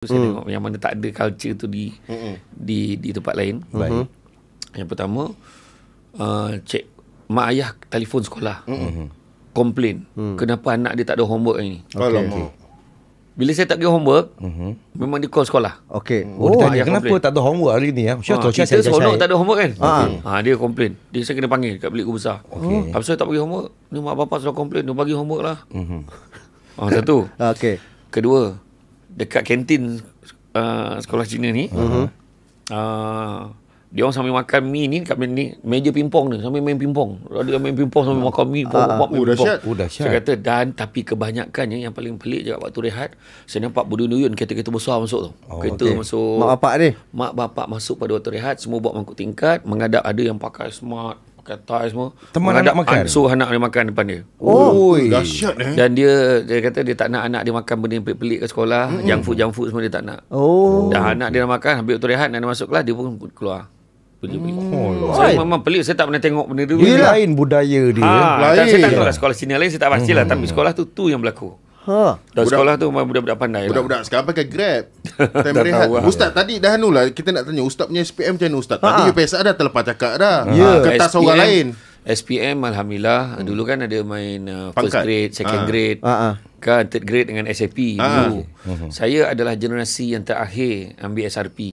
Saya tengok yang mana tak ada culture tu di tempat lain. Baik. Yang pertama, cek mak ayah telefon sekolah. Komplain. Kenapa anak dia tak ada homework hari ni. Okay. Bila saya tak pergi homework, memang dia call sekolah. Okey. Dia tanya ayah kenapa komplain. tak ada homework hari ni ya? Kita seronok tak ada homework kan. Dia komplain. Dia saya kena panggil kat bilik guru besar. Apa saya tak bagi homework? Ni mak bapak sudah komplain, dia bagi homework lah. Satu. Okey. Kedua, dekat kantin sekolah Cina ni, dia orang sambil makan mi ni kat ni meja pingpong ni, sambil main pingpong. Ada yang main pingpong sambil makan mi, Dahsyat. Saya kata, dan tapi kebanyakannya yang paling pelik je waktu rehat, saya nampak berduyun-duyun kereta-kereta besar masuk tu. Kereta masuk. Mak bapak ni? Mak bapak masuk pada waktu rehat, semua bawa mangkuk tingkat, menghadap, ada yang pakai smart, pakai tie semua. Teman menghadap anak makan? Suruh anak dia makan depan dia. Dahsyat Dan dia kata dia tak nak anak dia makan benda yang pelik-pelik kat sekolah. Junk food semua dia tak nak. Dah anak dia nak makan, habis waktu rehat, nak masuk kelas, dia pun keluar. Saya memang pelik. Saya tak pernah tengok benda tu. Dia lain budaya dia. Saya tak tahu lah sekolah Cina lain, saya tak pastilah. Tapi sekolah tu yang berlaku. Dan sekolah tu memang budak-budak pandai lah. Budak-budak sekarang pakai Grab. Time rehat. Ustaz tadi dah lah. Kita nak tanya Ustaz punya SPM macam mana Ustaz? Tadi UPSR dah terlepas cakap dah. Kertas orang lain. SPM Alhamdulillah. Dulu kan ada main first Pangkat. grade, second grade, kan third grade dengan SAP dulu. Saya adalah generasi yang terakhir ambil SRP.